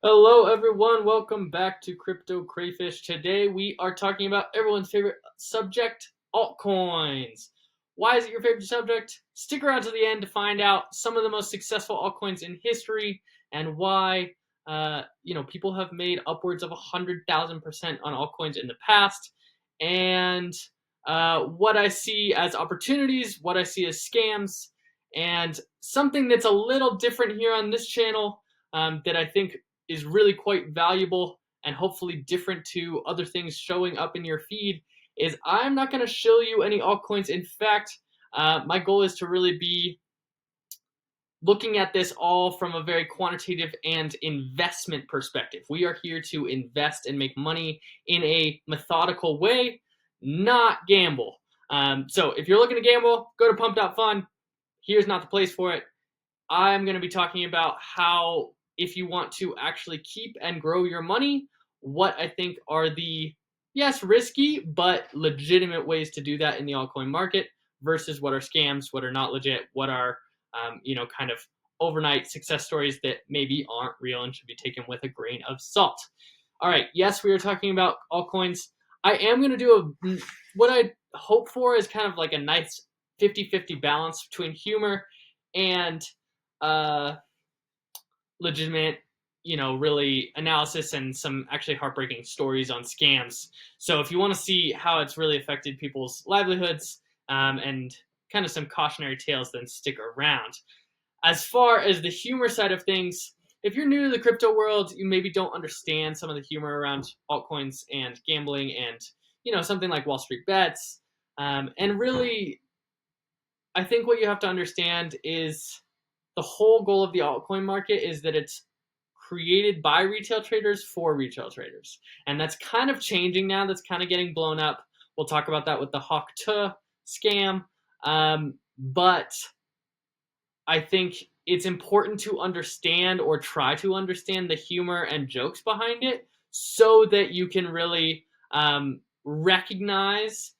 Hello, everyone. Welcome back to Crypto Crayfish. Today we are talking about everyone's favorite subject, altcoins. Why is it your favorite subject? Stick around to the end to find out some of the most successful altcoins in history and why people have made upwards of 100,000% on altcoins in the past, and what I see as opportunities, what I see as scams, and something that's a little different here on this channel that I think is really quite valuable and hopefully different to other things showing up in your feed is I'm not going to show you any altcoins. In fact, my goal is to really be looking at this all from a very quantitative and investment perspective. We are here to invest and make money in a methodical way, not gamble. So if you're looking to gamble, go to pump.fun. Here's not the place for it. I'm going to be talking about how, if you want to actually keep and grow your money, what I think are the, yes, risky, but legitimate ways to do that in the altcoin market versus what are scams, what are not legit, what are, kind of overnight success stories that maybe aren't real and should be taken with a grain of salt. All right, yes, we are talking about altcoins. I am going to do what I hope for is kind of like a nice 50-50 balance between humor and legitimate, really analysis and some actually heartbreaking stories on scams. So if you want to see how it's really affected people's livelihoods and kind of some cautionary tales, then stick around. As far as the humor side of things, if you're new to the crypto world, you maybe don't understand some of the humor around altcoins and gambling and, something like Wall Street bets. And really, I think what you have to understand is the whole goal of the altcoin market is that it's created by retail traders for retail traders. And that's kind of changing now. That's kind of getting blown up. We'll talk about that with the Hawk2 scam. But I think it's important to understand or try to understand the humor and jokes behind it so that you can really recognize,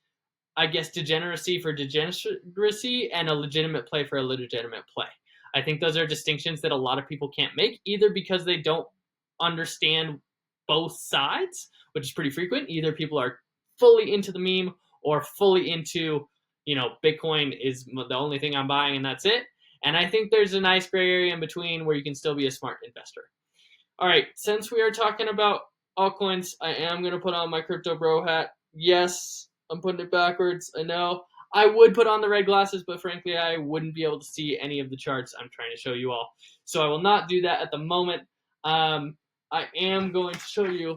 I guess, degeneracy for degeneracy and a legitimate play for a legitimate play. I think those are distinctions that a lot of people can't make, either because they don't understand both sides, which is pretty frequent. Either people are fully into the meme or fully into, Bitcoin is the only thing I'm buying and that's it. And I think there's a nice gray area in between where you can still be a smart investor. All right, since we are talking about altcoins, I am going to put on my crypto bro hat. Yes, I'm putting it backwards. I know. I would put on the red glasses, but frankly, I wouldn't be able to see any of the charts I'm trying to show you all. So I will not do that at the moment. I am going to show you,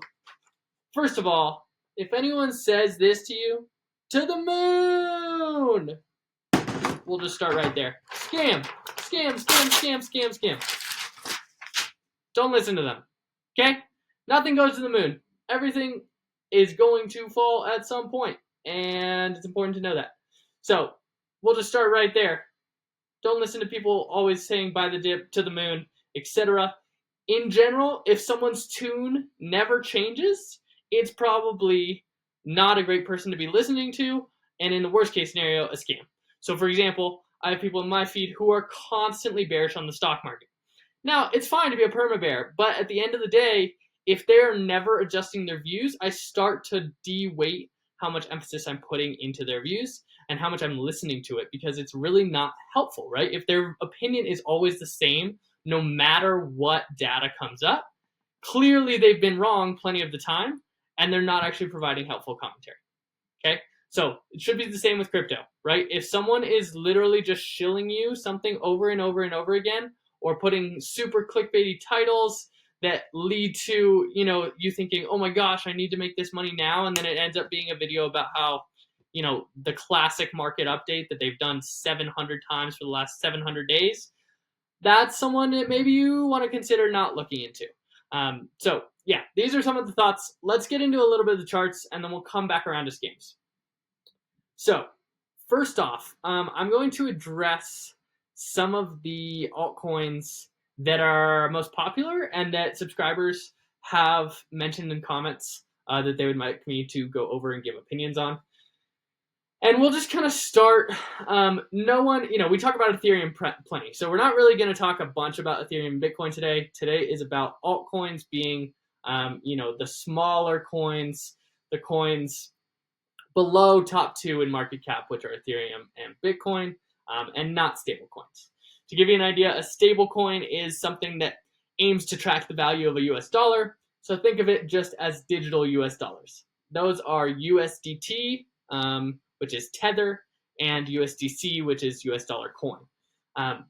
first of all, if anyone says this to you, to the moon! We'll just start right there. Scam! Scam, scam, scam, scam, scam. Don't listen to them. Okay? Nothing goes to the moon. Everything is going to fall at some point, and it's important to know that. So we'll just start right there. Don't listen to people always saying buy the dip, to the moon, etc. In general, if someone's tune never changes, it's probably not a great person to be listening to, and in the worst case scenario, a scam. So for example, I have people in my feed who are constantly bearish on the stock market. Now, it's fine to be a perma bear, but at the end of the day, if they're never adjusting their views, I start to de-weight how much emphasis I'm putting into their views and how much I'm listening to it, because it's really not helpful, right? If their opinion is always the same, no matter what data comes up, clearly they've been wrong plenty of the time, and they're not actually providing helpful commentary, okay? So it should be the same with crypto, right? If someone is literally just shilling you something over and over and over again, or putting super clickbaity titles that lead to, you thinking, oh my gosh, I need to make this money now, and then it ends up being a video about how, the classic market update that they've done 700 times for the last 700 days, that's someone that maybe you want to consider not looking into. So yeah, these are some of the thoughts. Let's get into a little bit of the charts, and then we'll come back around to scams. So first off, I'm going to address some of the altcoins that are most popular and that subscribers have mentioned in comments that they would like me to go over and give opinions on. And we'll just kind of start. No one, we talk about Ethereum plenty. So we're not really going to talk a bunch about Ethereum and Bitcoin today. Today is about altcoins being, the smaller coins, the coins below top two in market cap, which are Ethereum and Bitcoin, and not stable coins. To give you an idea, a stable coin is something that aims to track the value of a US dollar. So think of it just as digital US dollars. Those are USDT, which is Tether, and USDC, which is US dollar coin.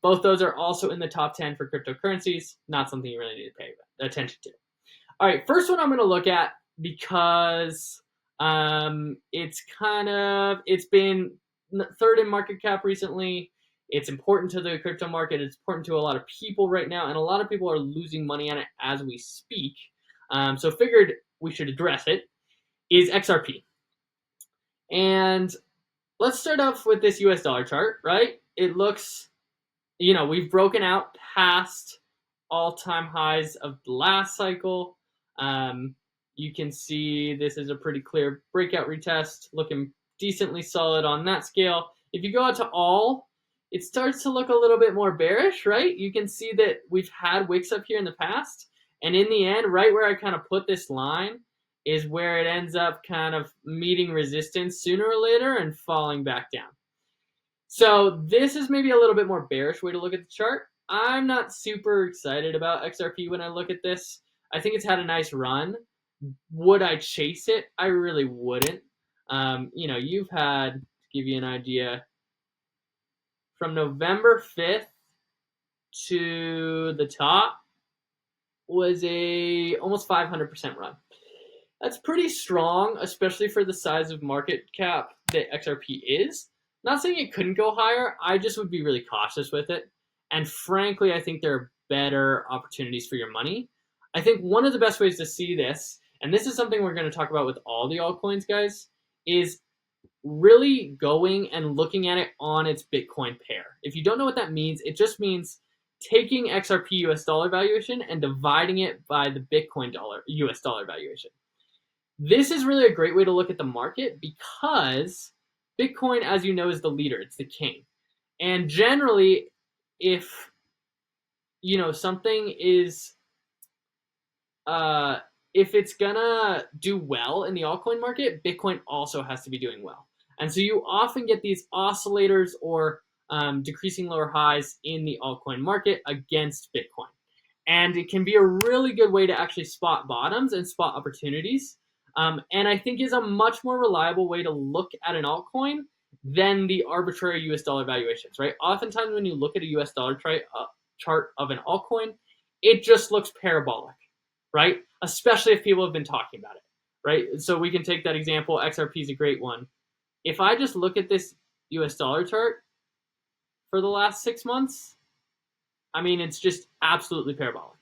Both those are also in the top 10 for cryptocurrencies, not something you really need to pay attention to. All right, first one I'm going to look at because it's been third in market cap recently. It's important to the crypto market. It's important to a lot of people right now, and a lot of people are losing money on it as we speak. So figured we should address it, is XRP. And let's start off with this US dollar chart, right? It looks, we've broken out past all-time highs of the last cycle. You can see this is a pretty clear breakout retest, looking decently solid on that scale. If you go out to all, it starts to look a little bit more bearish, right? You can see that we've had wicks up here in the past, and in the end, right where I kind of put this line is where it ends up kind of meeting resistance sooner or later and falling back down. So this is maybe a little bit more bearish way to look at the chart. I'm not super excited about XRP when I look at this. I think it's had a nice run. Would I chase it? I really wouldn't. You've had, to give you an idea, from November 5th to the top was a almost 500% run. That's pretty strong, especially for the size of market cap that XRP is. Not saying it couldn't go higher. I just would be really cautious with it. And frankly, I think there are better opportunities for your money. I think one of the best ways to see this, and this is something we're going to talk about with all the altcoins, guys, is really going and looking at it on its Bitcoin pair. If you don't know what that means, it just means taking XRP US dollar valuation and dividing it by the Bitcoin US dollar valuation. This is really a great way to look at the market because Bitcoin, as you know, is the leader. It's the king. And generally, if something is if it's gonna do well in the altcoin market, Bitcoin also has to be doing well. And so you often get these oscillators or decreasing lower highs in the altcoin market against Bitcoin. And it can be a really good way to actually spot bottoms and spot opportunities. And I think is a much more reliable way to look at an altcoin than the arbitrary US dollar valuations, right? Oftentimes when you look at a US dollar chart of an altcoin, it just looks parabolic, right? Especially if people have been talking about it, right? So we can take that example. XRP is a great one. If I just look at this US dollar chart for the last 6 months, it's just absolutely parabolic.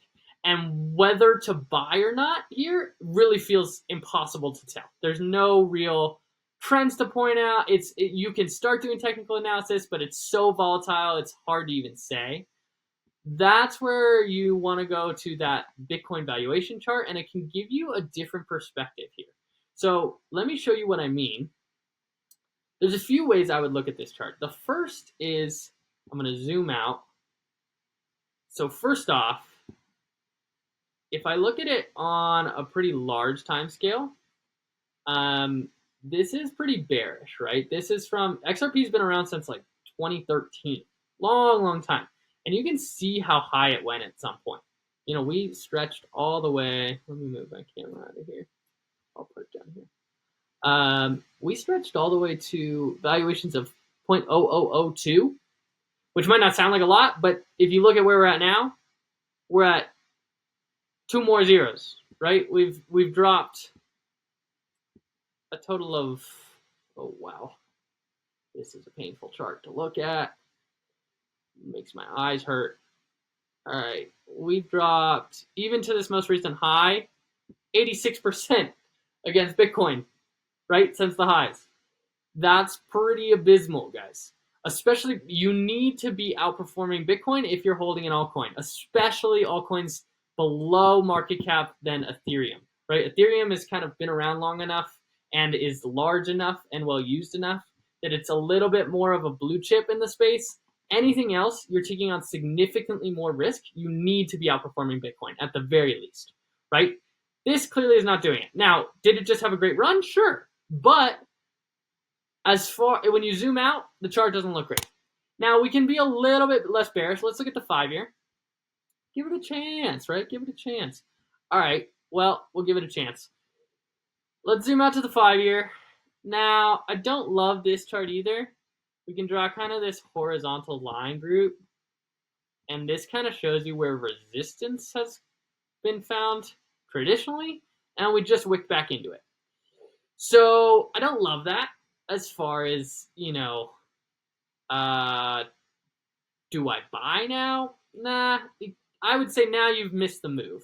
And whether to buy or not here really feels impossible to tell. There's no real trends to point out. You can start doing technical analysis, but it's so volatile, it's hard to even say. That's where you want to go to that Bitcoin valuation chart, and it can give you a different perspective here. So let me show you what I mean. There's a few ways I would look at this chart. The first is, I'm going to zoom out. So first off, if I look at it on a pretty large time scale, this is pretty bearish, right? This is from, XRP's been around since like 2013, long time. And you can see how high it went at some point. We stretched all the way, let me move my camera out of here. I'll put it down here. We stretched all the way to valuations of 0.0002, which might not sound like a lot, but if you look at where we're at now, we're at 2 more zeros, right? We've dropped a total of, oh wow, this is a painful chart to look at. It makes my eyes hurt. All right, we've dropped, even to this most recent high, 86% against Bitcoin, right, since the highs. That's pretty abysmal, guys. Especially, you need to be outperforming Bitcoin if you're holding an altcoin, especially altcoins below market cap than Ethereum, right? Ethereum has kind of been around long enough and is large enough and well used enough that it's a little bit more of a blue chip in the space. Anything else, you're taking on significantly more risk. You need to be outperforming Bitcoin at the very least, right? This clearly is not doing it. Now, did it just have a great run? Sure. But when you zoom out, the chart doesn't look great. Now, we can be a little bit less bearish. Let's look at the 5-year. Give it a chance, right? Give it a chance. All right, well, we'll give it a chance. Let's zoom out to the 5-year. Now, I don't love this chart either. We can draw kind of this horizontal line group. And this kind of shows you where resistance has been found traditionally. And we just wicked back into it. So I don't love that as far as, do I buy now? Nah, I would say now you've missed the move.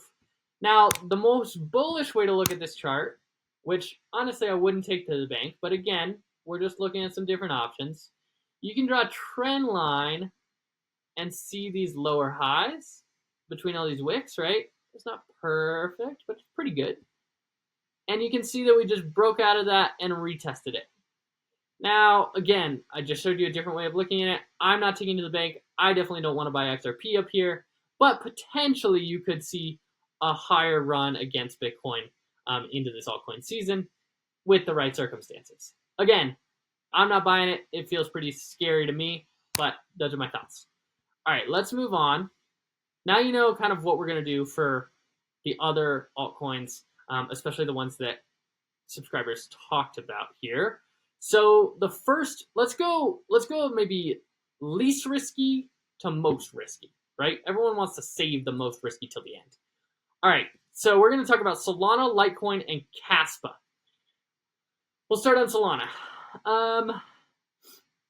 Now, the most bullish way to look at this chart, which honestly I wouldn't take to the bank, but again, we're just looking at some different options. You can draw a trend line and see these lower highs between all these wicks, right? It's not perfect, but it's pretty good. And you can see that we just broke out of that and retested it. Now, again, I just showed you a different way of looking at it. I'm not taking to the bank. I definitely don't want to buy XRP up here, but potentially you could see a higher run against Bitcoin into this altcoin season with the right circumstances. Again, I'm not buying it. It feels pretty scary to me, but those are my thoughts. All right, let's move on. Now you know kind of what we're going to do for the other altcoins, especially the ones that subscribers talked about here. So the first, let's go maybe least risky to most risky, right? Everyone wants to save the most risky till the end. All right, so we're going to talk about Solana, Litecoin, and Kaspa. We'll start on Solana.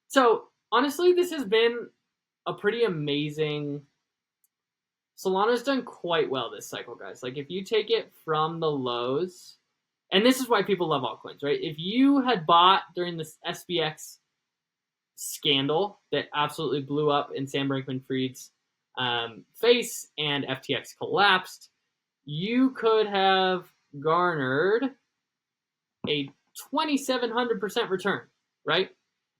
So honestly, this has been a pretty amazing. Solana's done quite well this cycle, guys. Like if you take it from the lows, and this is why people love altcoins, right? If you had bought during this SBX scandal that absolutely blew up in Sam Bankman-Fried's face and FTX collapsed, you could have garnered a 2,700% return, right?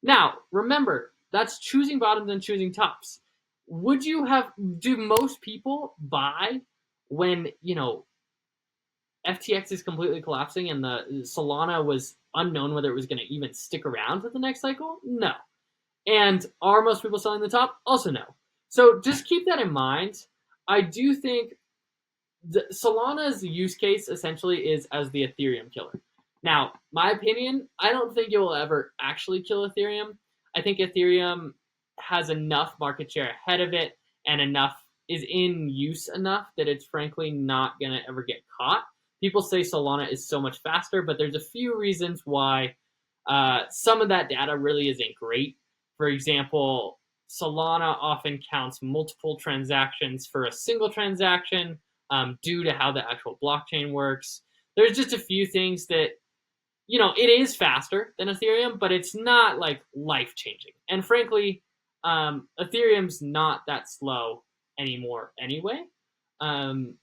Now, remember, that's choosing bottoms and choosing tops. Do most people buy when, FTX is completely collapsing and the Solana was unknown whether it was going to even stick around for the next cycle? No. And are most people selling the top? Also no. So just keep that in mind. I do think Solana's use case essentially is as the Ethereum killer. Now, my opinion, I don't think it will ever actually kill Ethereum. I think Ethereum has enough market share ahead of it and is in use enough that it's frankly not going to ever get caught. People say Solana is so much faster, but there's a few reasons why some of that data really isn't great. For example, Solana often counts multiple transactions for a single transaction due to how the actual blockchain works. There's just a few things that, it is faster than Ethereum, but it's not like life-changing. And frankly, Ethereum's not that slow anymore anyway.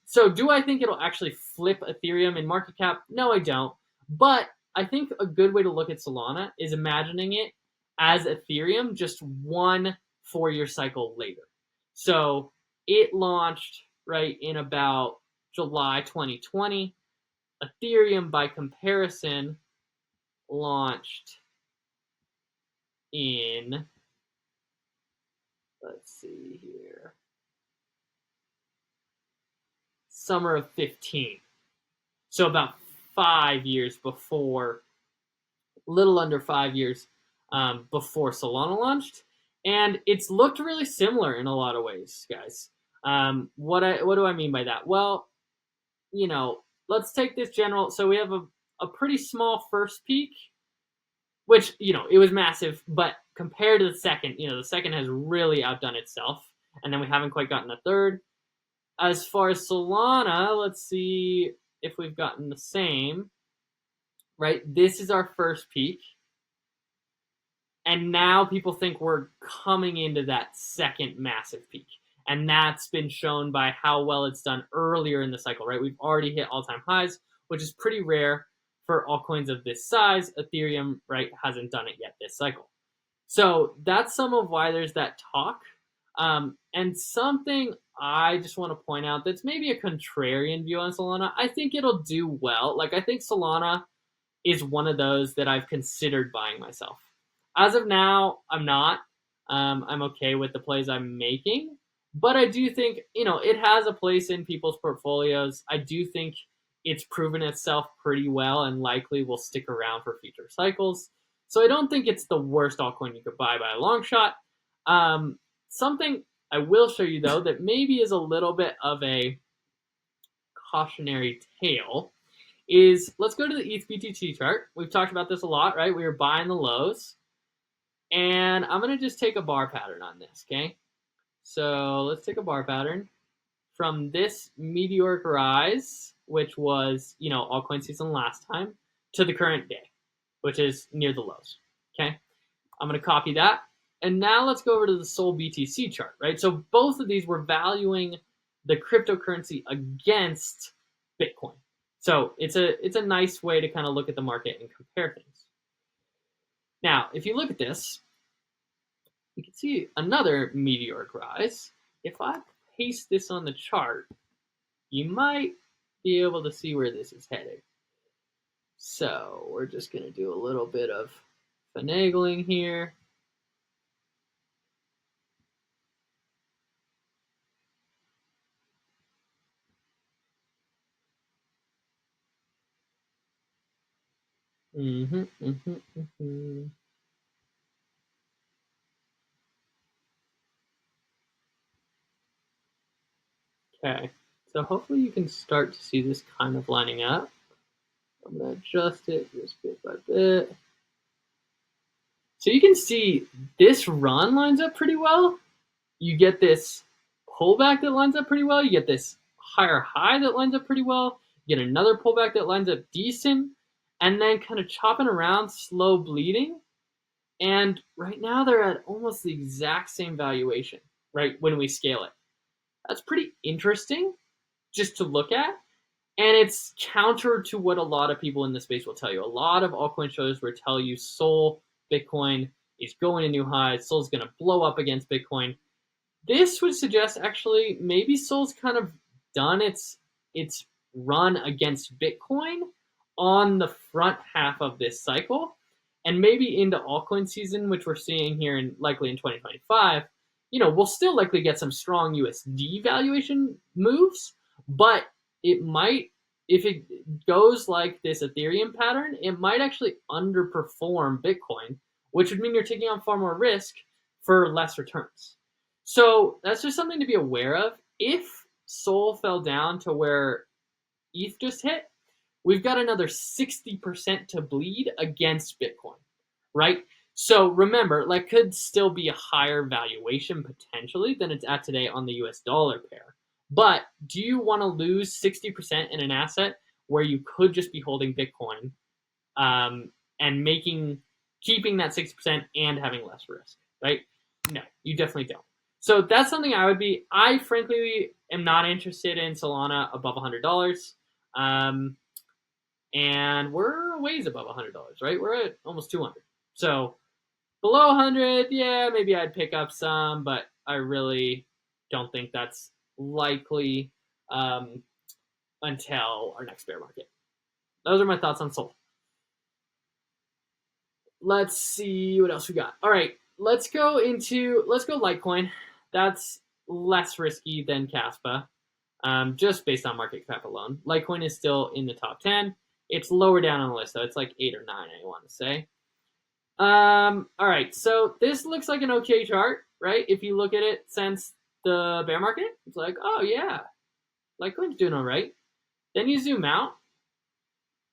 So do I think it'll actually flip Ethereum in market cap? No, I don't. But I think a good way to look at Solana is imagining it as Ethereum just 1 4-year cycle later. So it launched right in about July 2020. Ethereum, by comparison, launched in, let's see here, summer of 15. So about 5 years before, little under 5 years before Solana launched. And it's looked really similar in a lot of ways, guys. What do I mean by that? Well, let's take this general. So we have a pretty small first peak, which, it was massive, but compared to the second, the second has really outdone itself. And then we haven't quite gotten a third. As far as Solana, let's see if we've gotten the same, right? This is our first peak. And now people think we're coming into that second massive peak. And that's been shown by how well it's done earlier in the cycle, right? We've already hit all-time highs, which is pretty rare for altcoins of this size. Ethereum, right, hasn't done it yet this cycle. So that's some of why there's that talk. And something I just want to point out that's maybe a contrarian view on Solana. I think it'll do well. Like, I think Solana is one of those that I've considered buying myself. As of now, I'm not. I'm okay with the plays I'm making, but I do think, it has a place in people's portfolios. I do think it's proven itself pretty well and likely will stick around for future cycles. So I don't think it's the worst altcoin you could buy by a long shot. Something I will show you, though, that maybe is a little bit of a cautionary tale is, let's go to the ETH BTC chart. We've talked about this a lot, right? We were buying the lows. And I'm going to just take a bar pattern on this, okay? So let's take a bar pattern from this meteoric rise, which was, altcoin season last time, to the current day, which is near the lows, okay? I'm going to copy that. And now let's go over to the Sol BTC chart, right? So both of these were valuing the cryptocurrency against Bitcoin. So it's a nice way to kind of look at the market and compare things. Now, if you look at this, you can see another meteoric rise. If I paste this on the chart, you might be able to see where this is headed. So we're just going to do a little bit of finagling here. Okay, so hopefully you can start to see this kind of lining up. I'm going to adjust it just bit by bit. So you can see this run lines up pretty well. You get this pullback that lines up pretty well. You get this higher high that lines up pretty well. You get another pullback that lines up decent. And then kind of chopping around, slow bleeding. And right now they're at almost the exact same valuation, right, when we scale it. That's pretty interesting just to look at. And it's counter to what a lot of people in the space will tell you. A lot of altcoin shows will tell you Sol, Bitcoin is going to new highs. Sol's going to blow up against Bitcoin. This would suggest actually maybe Sol's kind of done its run against Bitcoin on the front half of this cycle, and maybe into altcoin season, which we're seeing here in likely in 2025. We'll still likely get some strong USD valuation moves, but it might, if it goes like this Ethereum pattern, it might actually underperform Bitcoin, which would mean you're taking on far more risk for less returns. So that's just something to be aware of. If Sol fell down to where ETH just hit, we've got another 60% to bleed against Bitcoin, right? So remember, like, could still be a higher valuation potentially than it's at today on the US dollar pair. But do you want to lose 60% in an asset where you could just be holding Bitcoin and keeping that 60% and having less risk, right? No, you definitely don't. So that's something I frankly am not interested in Solana above $100. And we're a ways above $100, right? We're at almost 200. So below 100, yeah, maybe I'd pick up some, but I really don't think that's likely until our next bear market. Those are my thoughts on Sol. Let's see what else we got. All right, let's go Litecoin. That's less risky than Kaspa, just based on market cap alone. Litecoin is still in the top 10. It's lower down on the list, though. It's like 8 or 9, I want to say. All right, so this looks like an okay chart, right? If you look at it since the bear market, it's like, oh yeah, Litecoin's doing all right. Then you zoom out,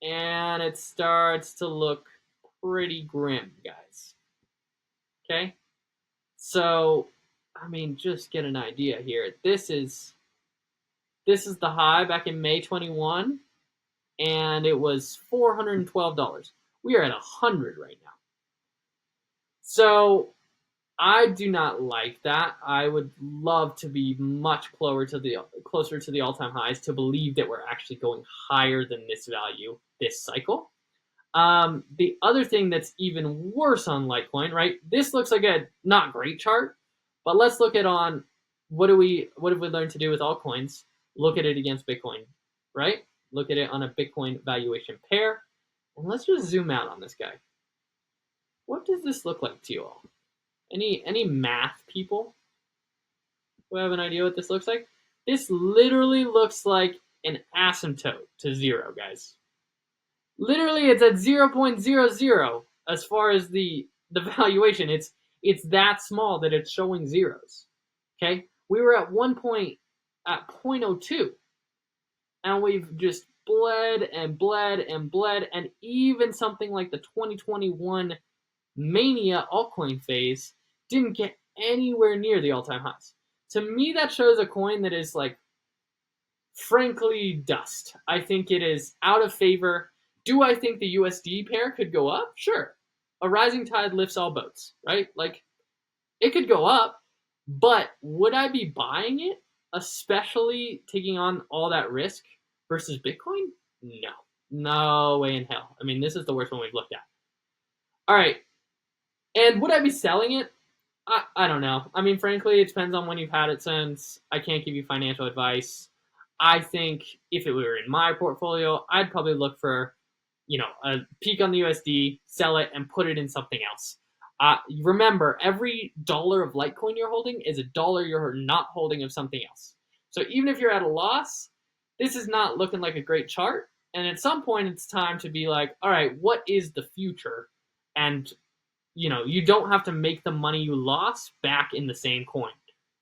and it starts to look pretty grim, guys. Okay? So, just get an idea here. This is the high back in May 21, and it was $412. We are at 100 right now. So I do not like that. I would love to be much closer to the all-time highs to believe that we're actually going higher than this value this cycle. The other thing that's even worse on Litecoin, right? This looks like a not great chart, but let's look at on what have we learned to do with altcoins? Look at it against Bitcoin, right? Look at it on a Bitcoin valuation pair. And let's just zoom out on this guy. What does this look like to you all? Any math people who have an idea what this looks like? This literally looks like an asymptote to zero, guys. Literally, it's at 0.00 as far as the valuation. It's that small that it's showing zeros. Okay, we were at 0.02, and we've just bled and bled and bled, and even something like the 2021 mania altcoin phase didn't get anywhere near the all-time highs. To me, that shows a coin that is like, frankly, dust. I think it is out of favor. Do I think the USD pair could go up? Sure. A rising tide lifts all boats, right? Like, it could go up, but would I be buying it, especially taking on all that risk versus Bitcoin? No. No way in hell. I mean, this is the worst one we've looked at. All right. And would I be selling it? I don't know. I mean, frankly, it depends on when you've had it since. I can't give you financial advice. I think if it were in my portfolio, I'd probably look for, a peak on the USD, sell it, and put it in something else. Remember, every dollar of Litecoin you're holding is a dollar you're not holding of something else. So even if you're at a loss, this is not looking like a great chart. And at some point, it's time to be like, all right, what is the future? And, you don't have to make the money you lost back in the same coin.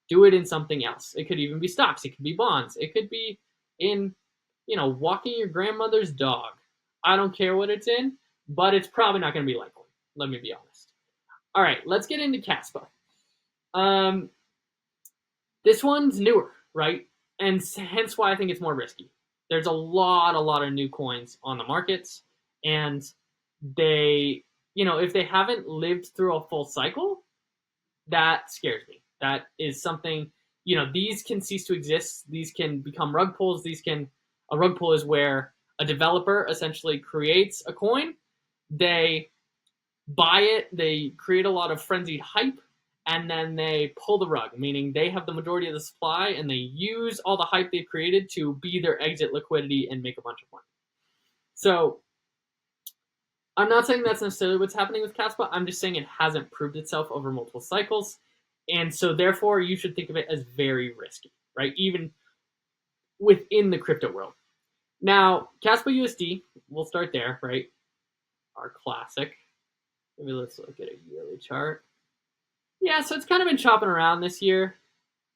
Do it in something else. It could even be stocks. It could be bonds. It could be in, walking your grandmother's dog. I don't care what it's in, but it's probably not going to be Litecoin. Let me be honest. All right, let's get into Kaspa. This one's newer, right? And hence why I think it's more risky. There's a lot of new coins on the markets, and they, if they haven't lived through a full cycle, that scares me. That is something, these can cease to exist. These can become rug pulls. A rug pull is where a developer essentially creates a coin. They buy it. They create a lot of frenzied hype, and then they pull the rug, meaning they have the majority of the supply, and they use all the hype they've created to be their exit liquidity and make a bunch of money. So I'm not saying that's necessarily what's happening with Kaspa. I'm just saying it hasn't proved itself over multiple cycles. And so therefore, you should think of it as very risky, right? Even within the crypto world. Now, Kaspa USD, we'll start there, right? Our classic. Maybe let's look at a yearly chart. Yeah, so it's kind of been chopping around this year.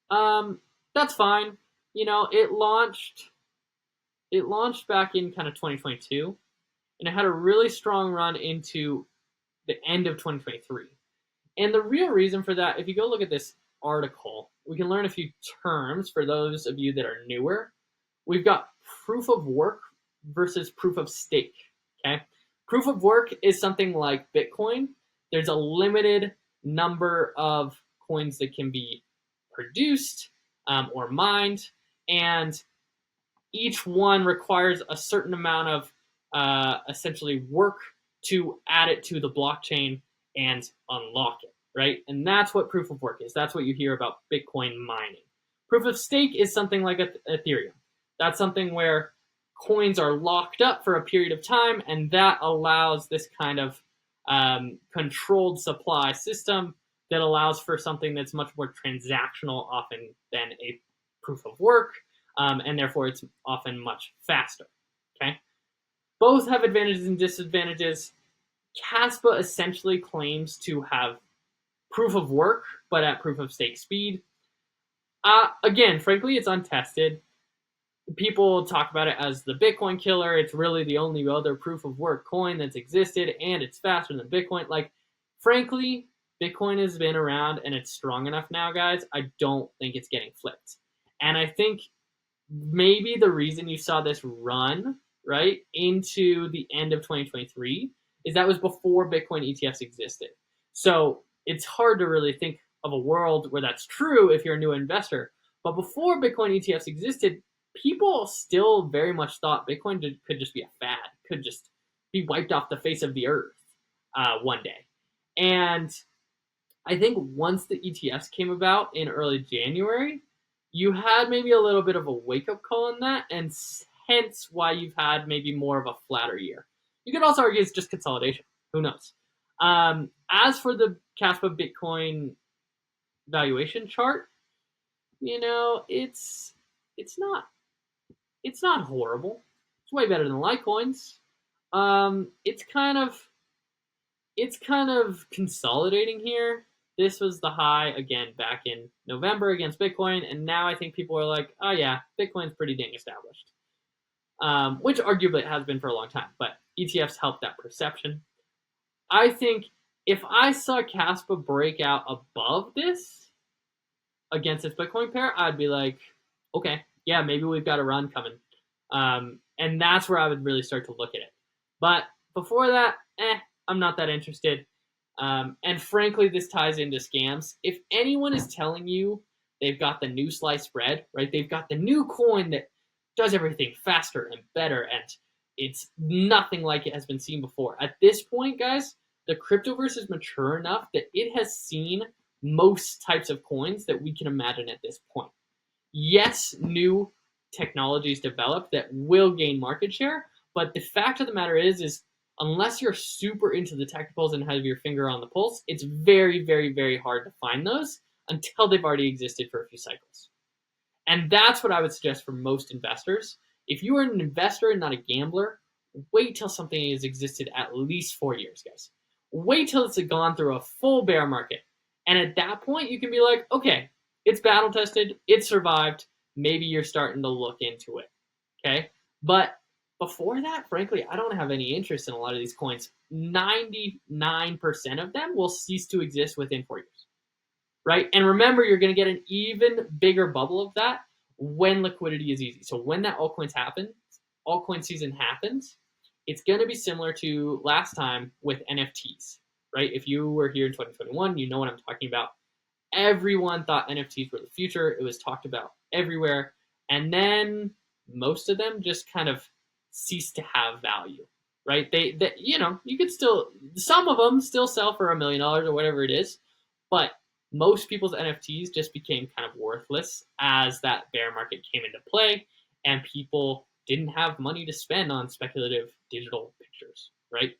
That's fine. It launched back in kind of 2022, and it had a really strong run into the end of 2023. And the real reason for that, if you go look at this article, we can learn a few terms for those of you that are newer. We've got proof of work versus proof of stake, okay? Proof of work is something like Bitcoin. There's a limited number of coins that can be produced or mined, and each one requires a certain amount of essentially work to add it to the blockchain and unlock it, right? And that's what proof of work is. That's what you hear about Bitcoin mining. Proof of stake is something like Ethereum. That's something where coins are locked up for a period of time, and that allows this kind of controlled supply system that allows for something that's much more transactional often than a proof of work, and therefore it's often much faster, okay? Both have advantages and disadvantages. Kaspa essentially claims to have proof of work, but at proof of stake speed. Again, frankly, it's untested. People talk about it as the Bitcoin killer. It's really the only other proof of work coin that's existed, and it's faster than Bitcoin. Like, frankly, Bitcoin has been around, and it's strong enough now, guys. I don't think it's getting flipped. And I think maybe the reason you saw this run, right, into the end of 2023 is that was before Bitcoin ETFs existed. So it's hard to really think of a world where that's true if you're a new investor. But before Bitcoin ETFs existed, people still very much thought Bitcoin could just be a fad, could just be wiped off the face of the earth one day. And I think once the ETFs came about in early January, you had maybe a little bit of a wake-up call on that, and hence why you've had maybe more of a flatter year. You could also argue it's just consolidation. Who knows? As for the Kaspa Bitcoin valuation chart, it's not horrible. It's way better than Litecoins. It's kind of consolidating here. This was the high again back in November against Bitcoin, and now I think people are like, oh yeah, Bitcoin's pretty dang established, which arguably it has been for a long time. But ETFs help that perception. I think if I saw Kaspa break out above this against its Bitcoin pair, I'd be like, okay, yeah, maybe we've got a run coming. And that's where I would really start to look at it. But before that, I'm not that interested. And frankly, this ties into scams. If anyone is telling you they've got the new sliced bread, right? They've got the new coin that does everything faster and better, and it's nothing like it has been seen before. At this point, guys, the cryptoverse is mature enough that it has seen most types of coins that we can imagine at this point. Yes, new technologies develop that will gain market share, but the fact of the matter is unless you're super into the technicals and have your finger on the pulse, it's very, very, very hard to find those until they've already existed for a few cycles. And that's what I would suggest for most investors. If you are an investor and not a gambler, wait till something has existed at least 4 years, guys. Wait till it's gone through a full bear market. And at that point, you can be like, okay, it's battle tested, it survived, maybe you're starting to look into it, okay? But before that, frankly, I don't have any interest in a lot of these coins. 99% of them will cease to exist within 4 years, right? And remember, you're going to get an even bigger bubble of that when liquidity is easy. So when that altcoin season happens, it's going to be similar to last time with NFTs, right? If you were here in 2021, you know what I'm talking about. Everyone thought NFTs were the future. It was talked about everywhere. And then most of them just kind of cease to have value, right? They you could still, some of them still sell for $1 million or whatever it is, but most people's NFTs just became kind of worthless as that bear market came into play and people didn't have money to spend on speculative digital pictures, right?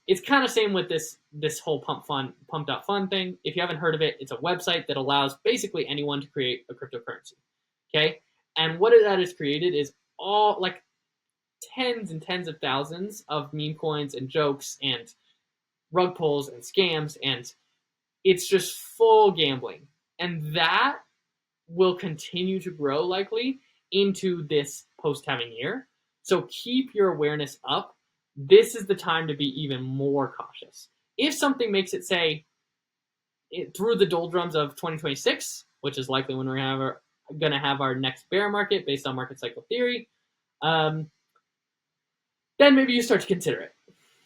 It's kind of same with this whole pumped up fund thing. If you haven't heard of it, it's a website that allows basically anyone to create a cryptocurrency. Okay, and what that has created is all like tens and tens of thousands of meme coins and jokes and rug pulls and scams, and it's just full gambling, and that will continue to grow likely into this post-halving year. So keep your awareness up. This is the time to be even more cautious. If something makes it say through the doldrums of 2026, which is likely when we're going to have our next bear market based on market cycle theory, then maybe you start to consider it.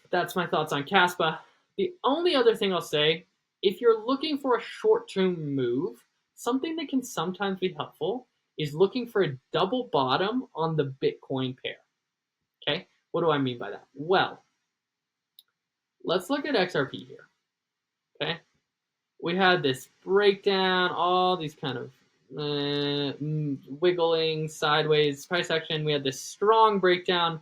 That's my thoughts on Kaspa. The only other thing I'll say, if you're looking for a short-term move, something that can sometimes be helpful is looking for a double bottom on the Bitcoin pair. Okay, what do I mean by that? Well, let's look at XRP here. Okay, we had this breakdown, all these kind of wiggling sideways price action. We had this strong breakdown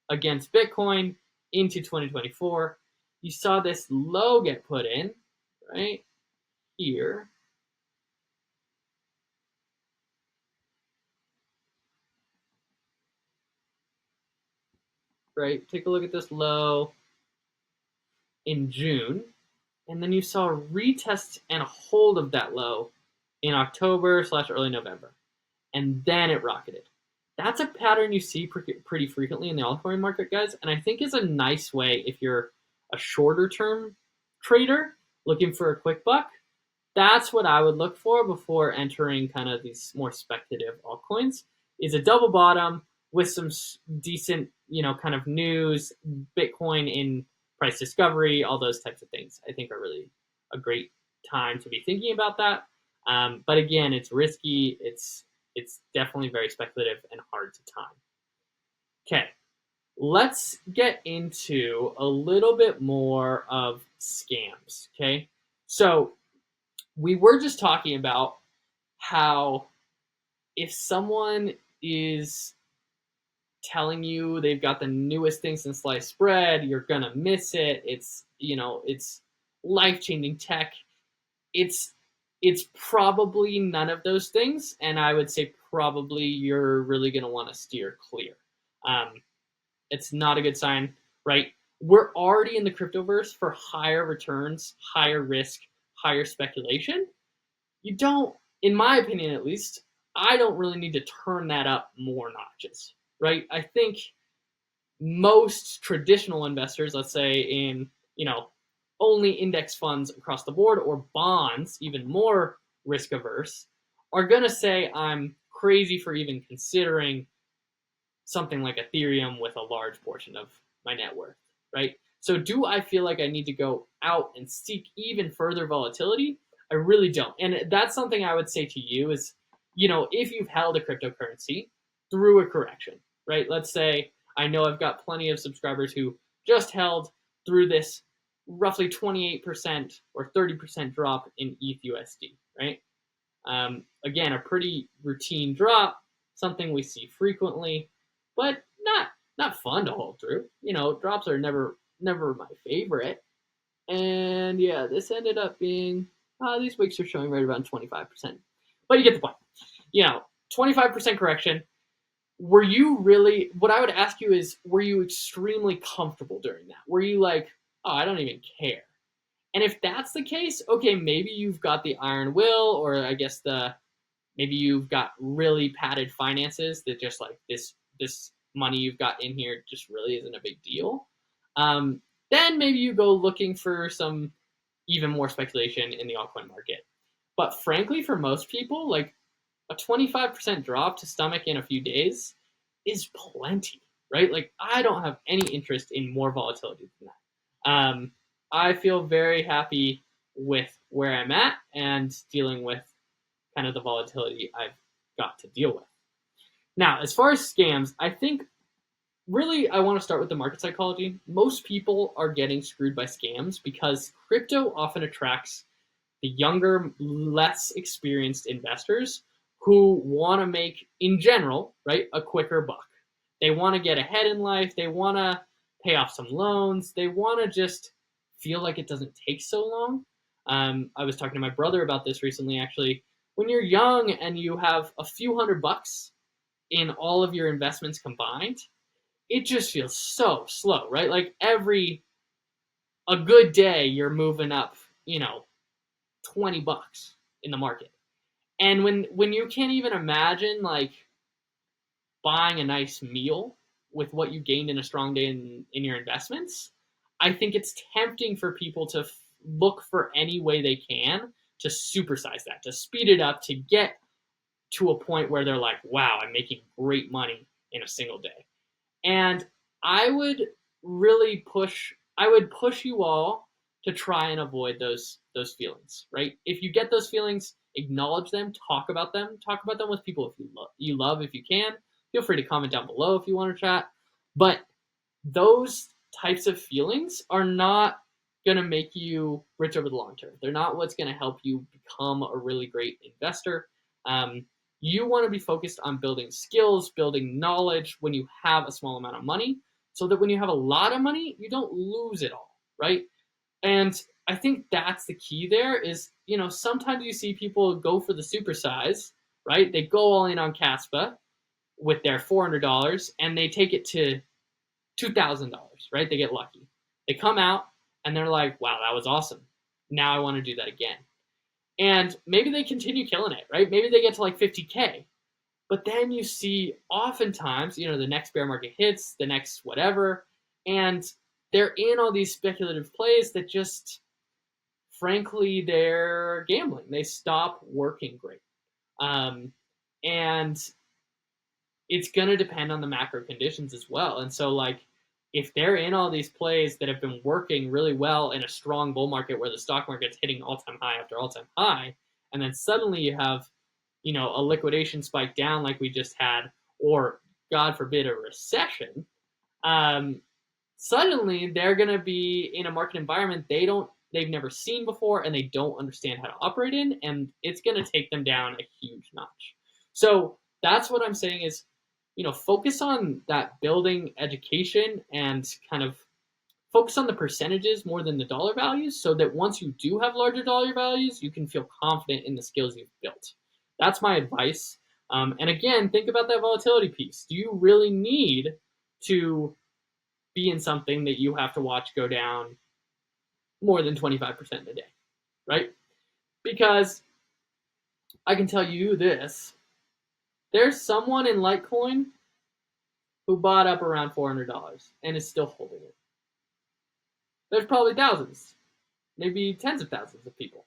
against Bitcoin into 2024. You saw this low get put in right here. Right, take a look at this low in June, and then you saw a retest and a hold of that low in October/early November, and then it rocketed. That's a pattern you see pretty frequently in the altcoin market, guys, and I think is a nice way if you're a shorter term trader looking for a quick buck. That's what I would look for before entering kind of these more speculative altcoins, is a double bottom with some decent, kind of news, Bitcoin in price discovery, all those types of things. I think are really a great time to be thinking about that. But again, it's risky. It's definitely very speculative and hard to time. Okay, let's get into a little bit more of scams, okay? So we were just talking about how if someone is telling you they've got the newest thing since sliced bread, you're gonna miss it. It's life-changing tech. It's it's probably none of those things, and I would say probably you're really gonna want to steer clear. Um, it's not a good sign, right? We're already in the cryptoverse for higher returns, higher risk, higher speculation. You don't, in my opinion at least, I don't really need to turn that up more notches, right? I think most traditional investors, let's say in, only index funds across the board or bonds, even more risk averse, are going to say I'm crazy for even considering something like Ethereum with a large portion of my net worth, right? So do I feel like I need to go out and seek even further volatility? I really don't. And that's something I would say to you is, if you've held a cryptocurrency through a correction, right? Let's say I know I've got plenty of subscribers who just held through this roughly 28% or 30% drop in ETH USD, right? Again, a pretty routine drop, something we see frequently, but not fun to hold through. Drops are never my favorite. And yeah, this ended up being these wicks are showing right around 25%. But you get the point. 25% correction. Were you really, what I would ask you is, were you extremely comfortable during that? Were you like, oh, I don't even care? And if that's the case, okay, maybe you've got the iron will, or I guess maybe you've got really padded finances that just like this money you've got in here just really isn't a big deal. Then maybe you go looking for some even more speculation in the altcoin market. But frankly, for most people, like a 25% drop to stomach in a few days is plenty, right? Like I don't have any interest in more volatility than that. I feel very happy with where I'm at and dealing with kind of the volatility I've got to deal with. Now, as far as scams, I think really I want to start with the market psychology. Most people are getting screwed by scams because crypto often attracts the younger, less experienced investors who want to make, in general, right, a quicker buck. They want to get ahead in life. They want to pay off some loans. They want to just feel like it doesn't take so long. I was talking to my brother about this recently, actually. When you're young and you have a few $100 in all of your investments combined, it just feels so slow, right? Like a good day, you're moving up, $20 in the market. And when you can't even imagine like buying a nice meal with what you gained in a strong day in your investments, I think it's tempting for people to look for any way they can to supersize that, to speed it up, to get to a point where they're like, wow, I'm making great money in a single day. And I would push you all to try and avoid those feelings, right? If you get those feelings, acknowledge them, talk about them with people you love if you can. Feel free to comment down below if you want to chat. But those types of feelings are not going to make you rich over the long term. They're not what's going to help you become a really great investor. You want to be focused on building skills, building knowledge when you have a small amount of money, so that when you have a lot of money, you don't lose it all, right? And I think that's the key there is, sometimes you see people go for the supersize, right? They go all in on Kaspa with their $400 and they take it to $2,000, right? They get lucky. They come out and they're like, wow, that was awesome. Now I want to do that again. And maybe they continue killing it, right? Maybe they get to like 50K. But then you see oftentimes, the next bear market hits, the next whatever, and they're in all these speculative plays that just, frankly, they're gambling. They stop working great. And it's going to depend on the macro conditions as well. And so, like, if they're in all these plays that have been working really well in a strong bull market where the stock market's hitting all-time high after all-time high, and then suddenly you have, a liquidation spike down like we just had, or God forbid, a recession, Suddenly they're going to be in a market environment they've never seen before and they don't understand how to operate in, and it's going to take them down a huge notch. So that's what I'm saying is, focus on that building education and kind of focus on the percentages more than the dollar values, so that once you do have larger dollar values, you can feel confident in the skills you've built. That's my advice. And again, think about that volatility piece. Do you really need to be in something that you have to watch go down more than 25% in a day, right? Because I can tell you this, there's someone in Litecoin who bought up around $400 and is still holding it. There's probably thousands, maybe tens of thousands of people.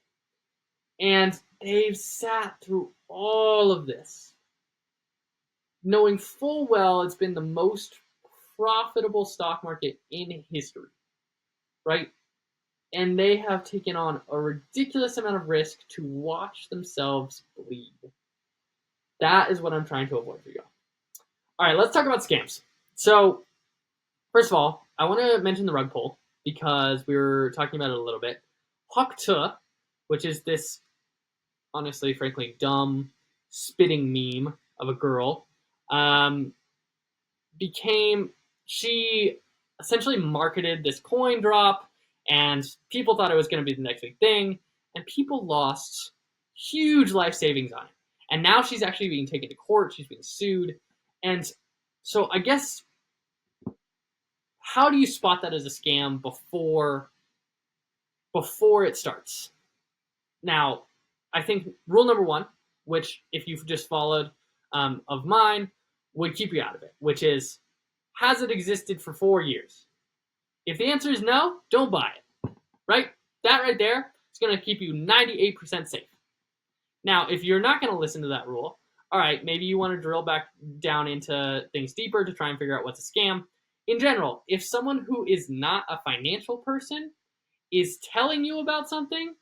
And they've sat through all of this, knowing full well it's been the most profitable stock market in history, right? And they have taken on a ridiculous amount of risk to watch themselves bleed. That is what I'm trying to avoid for you. All right, let's talk about scams. So, first of all, I want to mention the rug pull because we were talking about it a little bit. Hokta, which is this, honestly, frankly, dumb spitting meme of a girl, she essentially marketed this coin drop, and people thought it was going to be the next big thing, and people lost huge life savings on it. And now she's actually being taken to court. She's being sued. And so I guess, how do you spot that as a scam before it starts? Now, I think rule number one, which if you've just followed of mine, would keep you out of it, which is, has it existed for 4 years? If the answer is no, don't buy it, right? That right there is going to keep you 98% safe. Now, if you're not going to listen to that rule, all right, maybe you want to drill back down into things deeper to try and figure out what's a scam. In general, if someone who is not a financial person is telling you about something,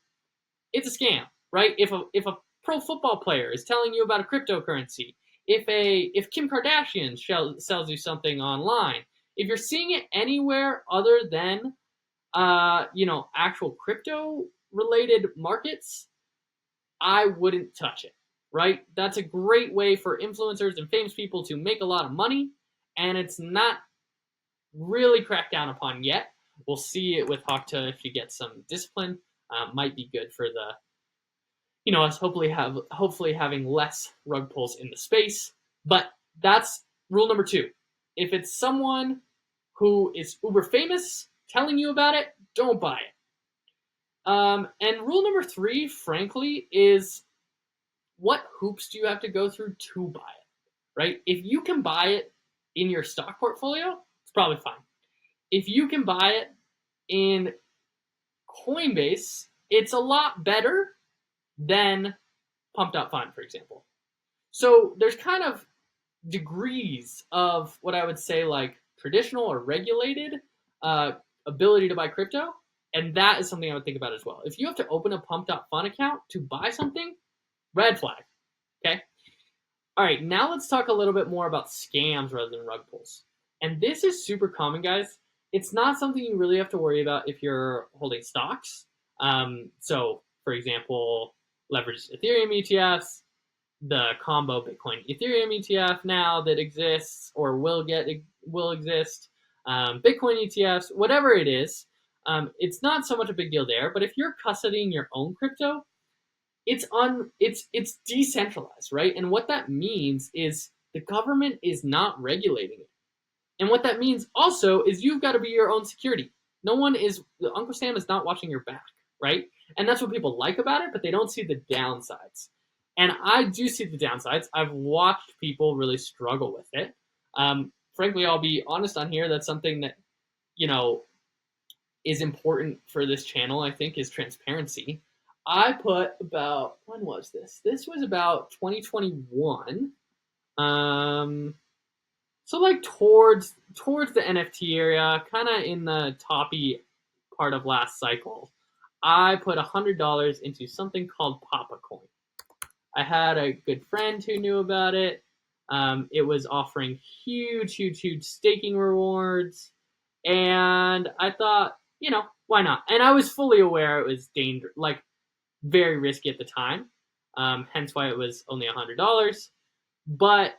it's a scam, right? If a pro football player is telling you about a cryptocurrency, if Kim Kardashian sells you something online, if you're seeing it anywhere other than actual crypto related markets, I wouldn't touch it, right? That's a great way for influencers and famous people to make a lot of money, and it's not really cracked down upon yet. We'll see it with Hokta if she gets some discipline. Might be good for us hopefully having less rug pulls in the space. But that's rule number two. If it's someone who is uber famous telling you about it, don't buy it. And rule number three, frankly, is, what hoops do you have to go through to buy it, right? If you can buy it in your stock portfolio, it's probably fine. If you can buy it in Coinbase, it's a lot better than Pump.Fund, for example. So there's kind of degrees of what I would say like traditional or regulated ability to buy crypto, and that is something I would think about as well. If you have to open a Pump.Fund account to buy something, red flag, okay? All right, now let's talk a little bit more about scams rather than rug pulls. And this is super common, guys. It's not something you really have to worry about if you're holding stocks. So, for example, leveraged Ethereum ETFs, the combo Bitcoin Ethereum ETF now that exists or will exist, Bitcoin ETFs, whatever it is, it's not so much a big deal there. But if you're custodying your own crypto, it's decentralized, right? And what that means is the government is not regulating it. And what that means also is you've got to be your own security. Uncle Sam is not watching your back, right? And that's what people like about it, but they don't see the downsides. And I do see the downsides. I've watched people really struggle with it. Frankly, I'll be honest on here. That's something that, is important for this channel, I think, is transparency. I put about, when was this? This was about 2021. So like towards the NFT area, kind of in the toppy part of last cycle, I put $100 into something called Papa Coin. I had a good friend who knew about it. It was offering huge staking rewards, and I thought, why not? And I was fully aware it was very risky at the time, hence why it was only $100. But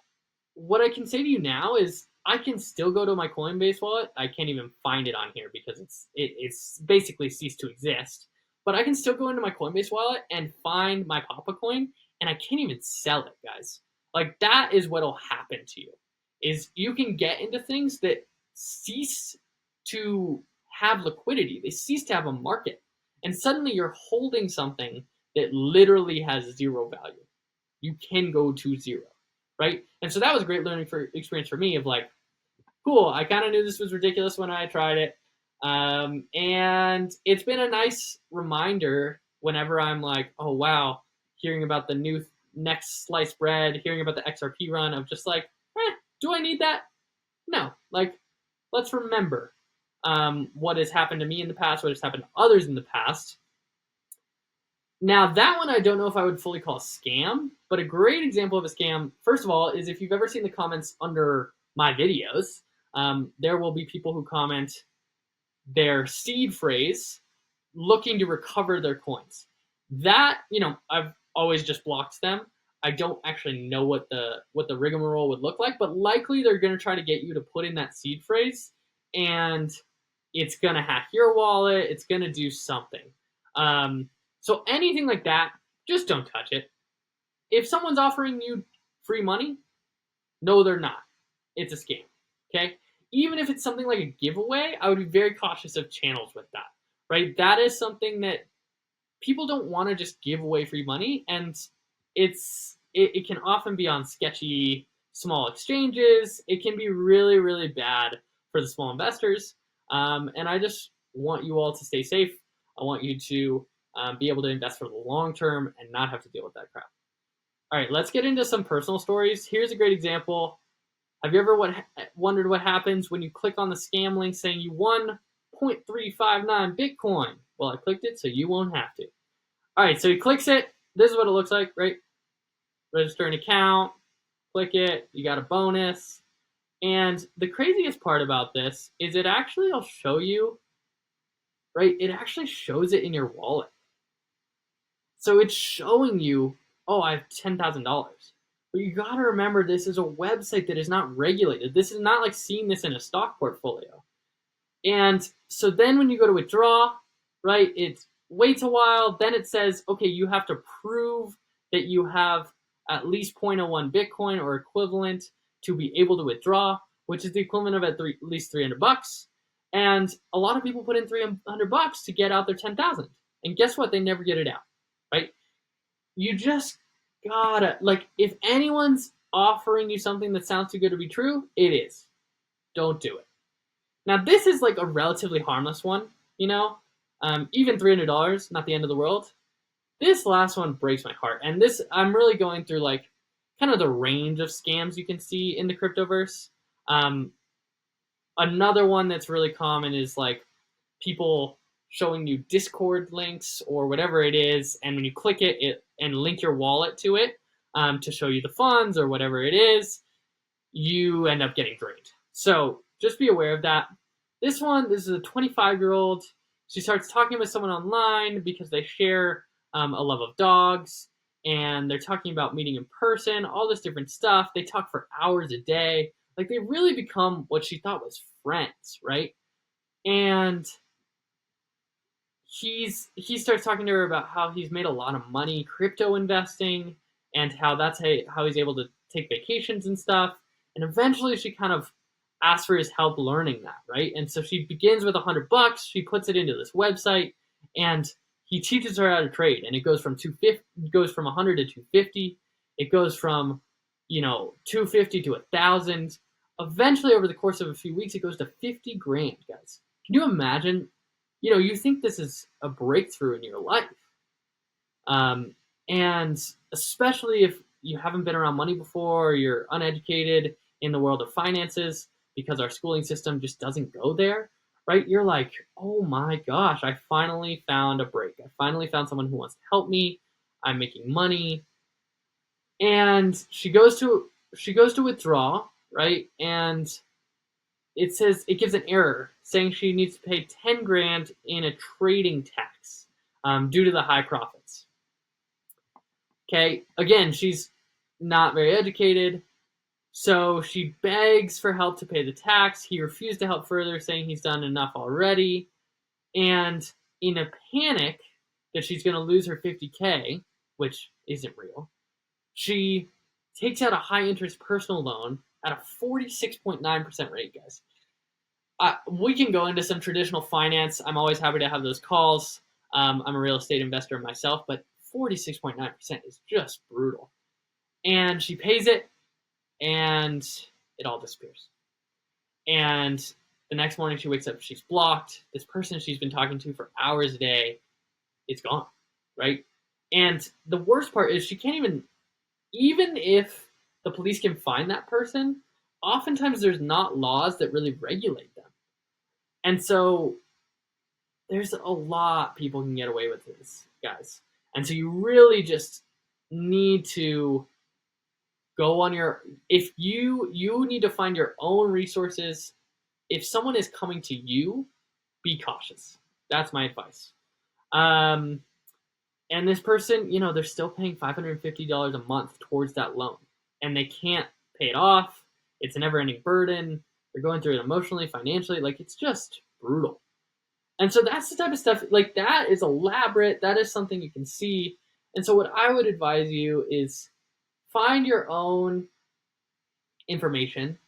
what I can say to you now is I can still go to my Coinbase wallet. I can't even find it on here because it's basically ceased to exist. But I can still go into my Coinbase wallet and find my Papa coin, and I can't even sell it, guys. Like, that is what'll happen to you. Is you can get into things that cease to have liquidity. They cease to have a market. And suddenly you're holding something that literally has zero value. You can go to zero, right? And so that was a great learning experience for me of like, cool, I kind of knew this was ridiculous when I tried it. And it's been a nice reminder whenever I'm like, oh, wow, hearing about the new next sliced bread, hearing about the XRP run of just like, do I need that? No. Like, let's remember what has happened to me in the past, what has happened to others in the past. Now, that one I don't know if I would fully call a scam, but a great example of a scam, first of all, is if you've ever seen the comments under my videos, there will be people who comment their seed phrase looking to recover their coins. That, I've always just blocked them. I don't actually know what the rigmarole would look like, but likely they're going to try to get you to put in that seed phrase, and it's going to hack your wallet. It's going to do something. So anything like that, just don't touch it. If someone's offering you free money, no, they're not. It's a scam, okay? Even if it's something like a giveaway, I would be very cautious of channels with that, right? That is something that people don't want to just give away free money, and it can often be on sketchy small exchanges. It can be really, really bad for the small investors, and I just want you all to stay safe. I want you to be able to invest for the long term and not have to deal with that crap. All right, let's get into some personal stories. Here's a great example. Have you ever wondered what happens when you click on the scam link saying you won 0.359 Bitcoin? Well, I clicked it, so you won't have to. All right, so he clicks it. This is what it looks like, right? Register an account, click it, you got a bonus. And the craziest part about this is it actually will show you, right? It actually shows it in your wallet. So it's showing you, oh, I have $10,000. But you got to remember, this is a website that is not regulated. This is not like seeing this in a stock portfolio. And so then when you go to withdraw, right, it waits a while. Then it says, okay, you have to prove that you have at least 0.01 Bitcoin or equivalent to be able to withdraw, which is the equivalent of at least $300. And a lot of people put in $300 to get out their 10,000. And guess what? They never get it out, right? You just gotta, like, if anyone's offering you something that sounds too good to be true, it is. Don't do it. Now, this is like a relatively harmless one, even $300, not the end of the world. This last one breaks my heart. And this, I'm really going through like kind of the range of scams you can see in the cryptoverse. Another one that's really common is like people showing you Discord links or whatever it is, and when you click it and link your wallet to it to show you the funds or whatever it is, you end up getting drained. So just be aware of that. This is a 25-year-old. She starts talking with someone online because they share a love of dogs, and they're talking about meeting in person, all this different stuff. They talk for hours a day. Like, they really become what she thought was friends, right? And he starts talking to her about how he's made a lot of money crypto investing and how that's how he's able to take vacations and stuff. And eventually she kind of asks for his help learning that, right? And so she begins with $100. She puts it into this website, and he teaches her how to trade. And it goes from 100 to 250. It goes from 250 to 1,000. Eventually, over the course of a few weeks, it goes to 50 grand, guys. Can you imagine? You think this is a breakthrough in your life. And especially if you haven't been around money before, or you're uneducated in the world of finances, because our schooling system just doesn't go there, right? You're like, oh my gosh, I finally found a break. I finally found someone who wants to help me. I'm making money. And she goes to she goes to withdraw, right? And it says it gives an error saying she needs to pay 10 grand in a trading tax due to the high profits. Okay, again, she's not very educated, so she begs for help to pay the tax. He refused to help further, saying he's done enough already. And in a panic that she's going to lose her 50K, which isn't real, she takes out a high interest personal loan at a 46.9% rate, guys. We can go into some traditional finance. I'm always happy to have those calls. I'm a real estate investor myself, but 46.9% is just brutal. And she pays it, and it all disappears. And the next morning she wakes up, she's blocked. This person she's been talking to for hours a day is gone, right? And the worst part is she can't even if the police can find that person, oftentimes there's not laws that really regulate them. And so there's a lot people can get away with this, guys. And so you really just need to go on if you need to find your own resources. If someone is coming to you, be cautious. That's my advice. And this person, they're still paying $550 a month towards that loan, and they can't pay it off. It's a never-ending burden. They're going through it emotionally, financially. Like, it's just brutal. And so that's the type of stuff, like, that is elaborate. That is something you can see. And so what I would advise you is find your own information.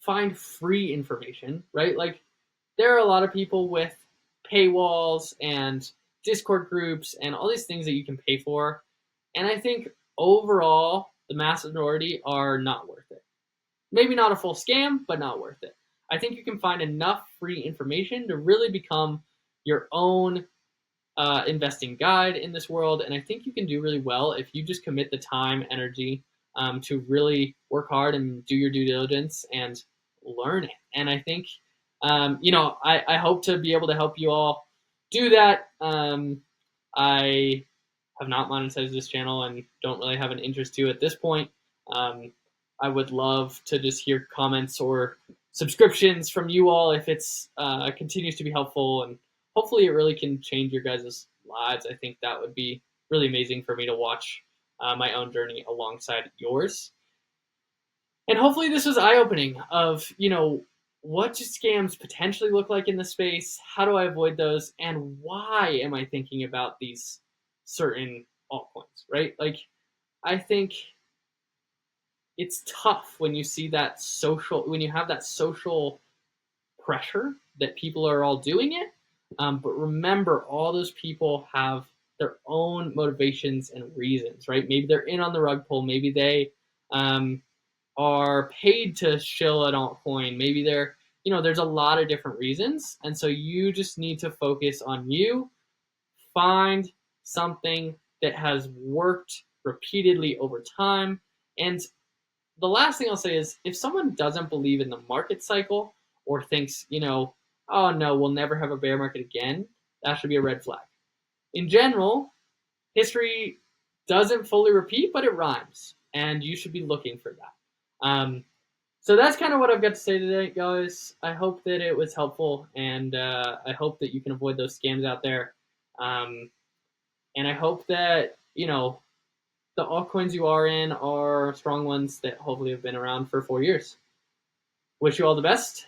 Find free information, right? Like, there are a lot of people with paywalls and Discord groups and all these things that you can pay for. And I think overall, the mass majority are not worth it. Maybe not a full scam, but not worth it. I think you can find enough free information to really become your own investing guide in this world. And I think you can do really well if you just commit the time, energy to really work hard and do your due diligence and learn it. And I think, I hope to be able to help you all do that. I have not monetized this channel and don't really have an interest to at this point. I would love to just hear comments or subscriptions from you all if it's continues to be helpful, and hopefully it really can change your guys' lives. I think that would be really amazing for me to watch my own journey alongside yours. And hopefully this was eye-opening of, what do scams potentially look like in the space? How do I avoid those? And why am I thinking about these certain altcoins, right? Like, I think it's tough when you see that when you have that social pressure that people are all doing it. But remember, all those people have their own motivations and reasons, right? Maybe they're in on the rug pull. Maybe they are paid to shill an altcoin. Maybe there's a lot of different reasons. And so you just need to focus on you. Find something that has worked repeatedly over time. And the last thing I'll say is, if someone doesn't believe in the market cycle or thinks, oh no, we'll never have a bear market again, that should be a red flag. In general, history doesn't fully repeat, but it rhymes, and you should be looking for that. So that's kind of what I've got to say today, guys. I hope that it was helpful, and I hope that you can avoid those scams out there. And I hope that, the altcoins you are in are strong ones that hopefully have been around for 4 years. Wish you all the best.